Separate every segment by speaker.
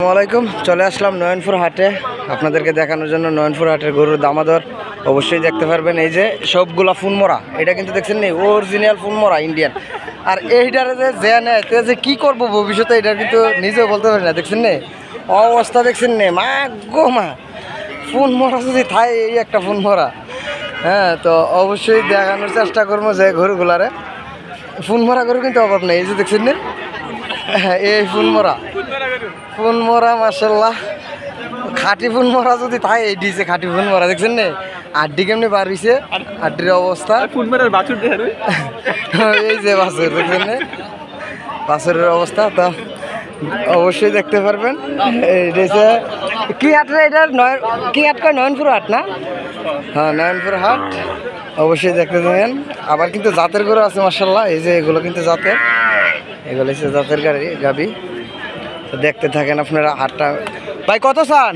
Speaker 1: আসসালামাইকুম, চলে আসলাম নয়নপুর হাটে আপনাদেরকে দেখানোর জন্য। নয়নপুর হাটের গরুর দামাদর অবশ্যই দেখতে পারবেন। এই যে সবগুলা ফুনমরা, এটা কিন্তু দেখছেন নি অরিজিনাল ফুনমরা ইন্ডিয়ান। আর এইটারে যে নেয় যে কী করবো ভবিষ্যতে, এটা কিন্তু নিজেও বলতে পারি না। দেখছেন নি অবস্থা, দেখছেন নি মা গো মা, ফুনমরা যদি থাই এই একটা ফুনমরা। হ্যাঁ, তো অবশ্যই দেখানোর চেষ্টা করবো যে গরুগুলারে। ফুনমরা গরু কিন্তু অভাব নেই। এই যে দেখছেন নি, হ্যাঁ এই ফুনমরা মাশাল্লাহ, খাঁটি ফুনমরা যদি তাই এই দিছে খাঁটি ফুনমরা। দেখছেন নে আড্ডি কেমনি বার হইছে, আড্ডির অবস্থা। এই যে বাছুর, দেখছেন নে বাছুরের অবস্থা। তো অবশ্যই দেখতে পারবেন। এইটা কি হাট রে, এটা কি হাট কয়, নয়নপুর হাট না? হ্যাঁ নয়নপুর হাট, অবশ্যই দেখতে দেবেন। আবার কিন্তু জাতের গরু আছে মাশাল্লাহ। এই যে এগুলো কিন্তু জাতের, এগুলো হচ্ছে জাতের গাবি। দেখতে থাকেন আপনারা হাটটা। ভাই কত চান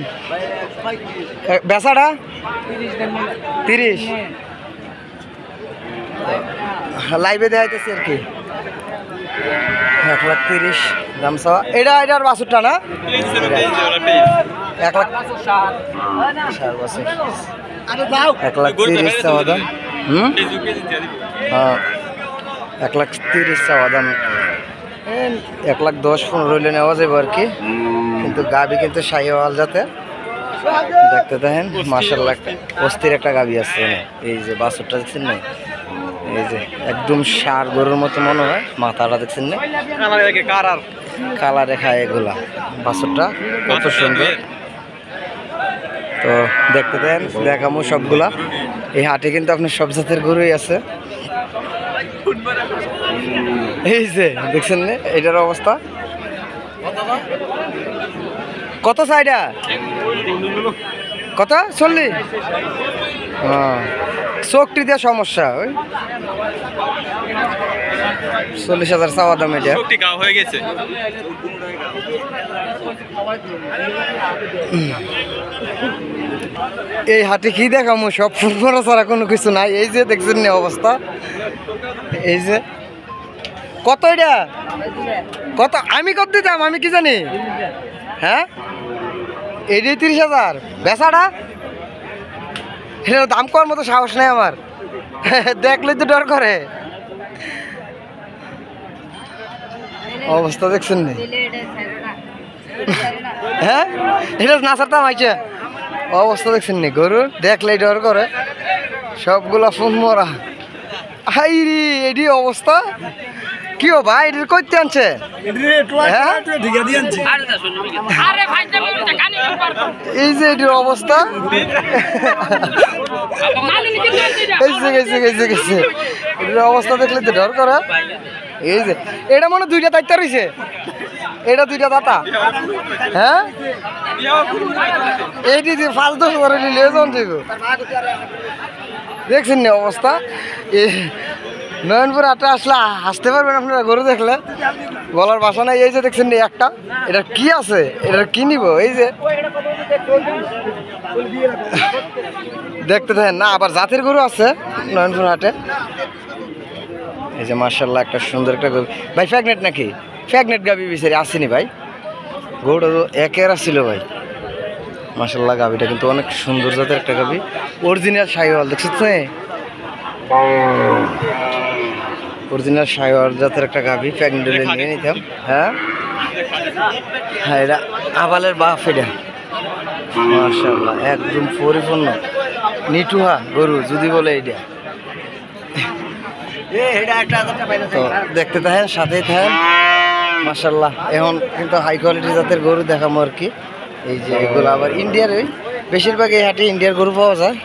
Speaker 1: বেচাটা? 30 লাইভে দেখাইতেছি আর কি। 1,30,000 দাম চাওয়া। এটার বাছুরটা না? 1,30,000 চাওয়া দাম। হ্যাঁ 1,30,000 চাওয়া দাম। 1,10,15 হইলে নেওয়া যাবে আর কি। কিন্তু গাবি কিন্তু শাহিওয়াল যাতে দেখতে দেখেন মাশাআল্লাহ, একটা অস্থির একটা গাবি আছে। এই যে বাছুরটা দেখছেন না, এই যে একদম ষাঁড় গরুর মতো মনে হয়। মাথাটা দেখছেন না, কালারে খায় এগুলা। বাছুরটা কত সুন্দর। তো দেখতে দেন, দেখামো সবগুলা। এই হাটে কিন্তু আপনার সব জাতের গরুই আছে। এই যে দেখছেন না এটার অবস্থা। কত সাইডা? কত? 40? হ্যাঁ, চোখটি দিয়ে সমস্যা। ওই 40,000 চাওয়া দাম। এটা হয়ে গেছে। এই হাটে কি দেখামো, সব ফুটবল ছাড়া কোনো কিছু নাই। এই যে দেখছেন না অবস্থা। এই যে কত, এটা কত? আমি কত দিতাম আমি কি জানি। হ্যাঁ এটি 30,000 বেচাটা। এটা দাম করার মতো সাহস নেই আমার, দেখলে তো ডর করে। অবস্থা দেখছেন নি? হ্যাঁ এটা না ছাড়তাম আইছে। অবস্থা দেখছেন নি গরুর, দেখলেই ডর করে। সবগুলা ফোন মরা। হাই রে এটি অবস্থা। কি ও ভাই, এটা কইতে আনছে? এই যে এটির অবস্থা। এটির অবস্থা দেখলে তো ডর করে। এই যে এটা মনে 2টা দায়িত্ব রয়েছে। এটা 2টা দাতা। হ্যাঁ এইটি 5-10 করে নিলে দেখছেন না অবস্থা। নয়নপুর হাটে আসলে হাসতে পারবেন আপনারা গরু দেখলে, বলার ভাষা নাই। এই যে দেখছেন নি একটা, এটা কি আছে, এটা কি নিব? এই যে দেখতে থাকেন না। আবার জাতের গরু আছে নয়নপুর হাটে। এই যে মার্শাল্লাহ একটা সুন্দর একটা গরু। ভাই প্যাগনেট নাকি? প্যাগনেট গাবি বিচারি আসেনি ভাই, গরুটা তো একের আসছিল ভাই। মার্শাল্লাহ গাবিটা কিন্তু অনেক সুন্দর জাতের একটা গাবি, অরিজিনাল শাহিওয়াল। দেখছিস অরিজিনাল শাহিওয়াল জাতের একটা গাভি। প্রেগনেন্ট নিয়ে নিতাম। হ্যাঁ হ্যাঁ এটা আবালের বাপ। এটা মাশাআল্লাহ একদম পরিপূর্ণ নিটুহা গরু যদি বলে এইটা। তো দেখতে থাকেন, সাথেই থাকেন। মাশাআল্লাহ এখন কিন্তু হাই কোয়ালিটি জাতের গরু দেখাবো আর কি। এই যে এগুলো আবার ইন্ডিয়ার, ওই বেশিরভাগ এই হাটে ইন্ডিয়ার গরু পাওয়া যায়।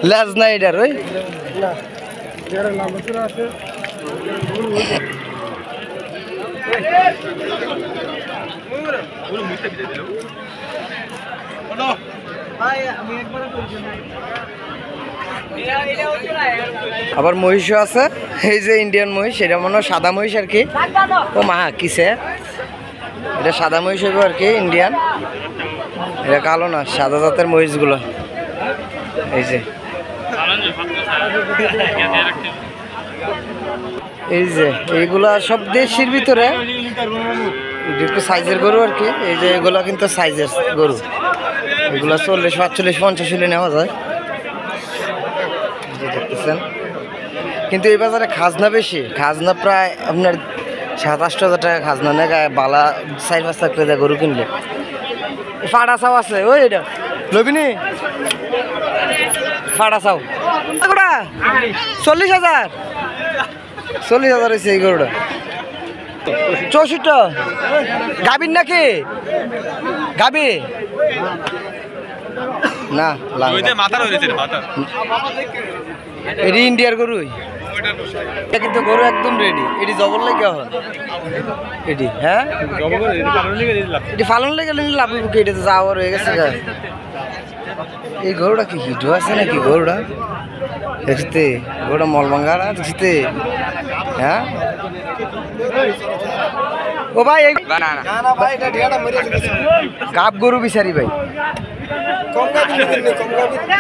Speaker 1: লেজ নাই এটার, ওই আবার মহিষও আছে। এই যে ইন্ডিয়ান মহিষ, এটা মনে হয় সাদা মহিষ আর কি। ও মা কিসে, এটা সাদা মহিষ হইব আর কি ইন্ডিয়ান। এটা কালো না, সাদা জাতের মহিষগুলো। এই যে এই যে এইগুলা সব দেশের ভিতরে একটু সাইজের গরু আর কি। এই যে এগুলা কিন্তু সাইজের গরু, এগুলা 40, 45, 50 হলে নেওয়া যায়। দেখতেছেন কিন্তু এই বাজারে খাজনা বেশি, খাজনা প্রায় আপনার 7-8 হাজার টাকা খাজনা নেয় বালা 4-5 লাখ টাকা গরু কিনলে। ফাড়া চাও আছে ওই এটা লবিনি ফাড়া চাও 40,000 হয়েছে এই গরুটা। 64 গাভীর নাকি গাভী না এটি ইন্ডিয়ার গরুই, কিন্তু গরু একদম রেডি। এটি জবর লাগে এখন এটি, হ্যাঁ এটি ফালন লেগে লাভ এটা তো যাওয়ার হয়ে গেছে। এই গরুটা কি হিট আছে নাকি গরুটা দেখতে, গরুটা মলমাঙ্গারা দেখতে, হ্যাঁ ও ভাই গাব গরু বিচারি ভাই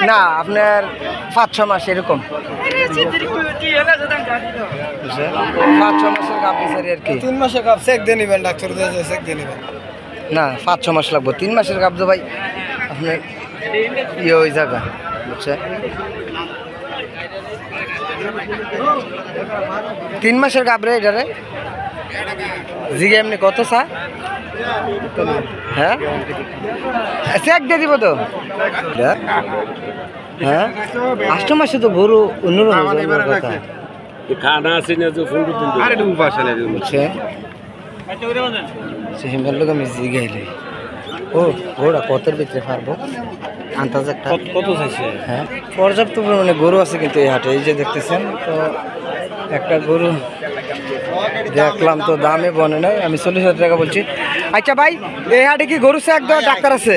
Speaker 1: না আপনার 5-6 মাস এরকম, 5-6 মাসের গাব বিচারি আর কি।
Speaker 2: 3 মাসের গাব চেক দিয়ে নেবেন, ডাক্তার চেক দিয়ে নেবেন
Speaker 1: না 5-6 মাস লাগবে। 3 মাসের গাব তো ভাই আপনার ইয়ে ওই জায়গা বুঝছে। 3 মাসের গাব রে এটা রে জিগে এমনি কত চা, হ্যাঁ চেক দিয়ে দিব তো, হ্যাঁ 8 মাসে তো গরু অন্যরকম কথা
Speaker 3: খানা আছে না যে ফুল দিন আরে ডুব পাশালে
Speaker 1: বুঝছে। হিমের লোক আমি জিগাইলে ও ঘোড়া কতের ভিতরে পারবো আন্দাজ একটা
Speaker 3: কত চাইছে?
Speaker 1: হ্যাঁ পর্যাপ্ত পরিমাণে গরু আছে কিন্তু এই হাটে। এই যে দেখতেছেন তো একটা গরু দেখলাম তো দামে বনে নাই, আমি 40,000 টাকা বলছি। আচ্ছা ভাই এই হাটে কি গরু সে একদম ডাক্তার আছে?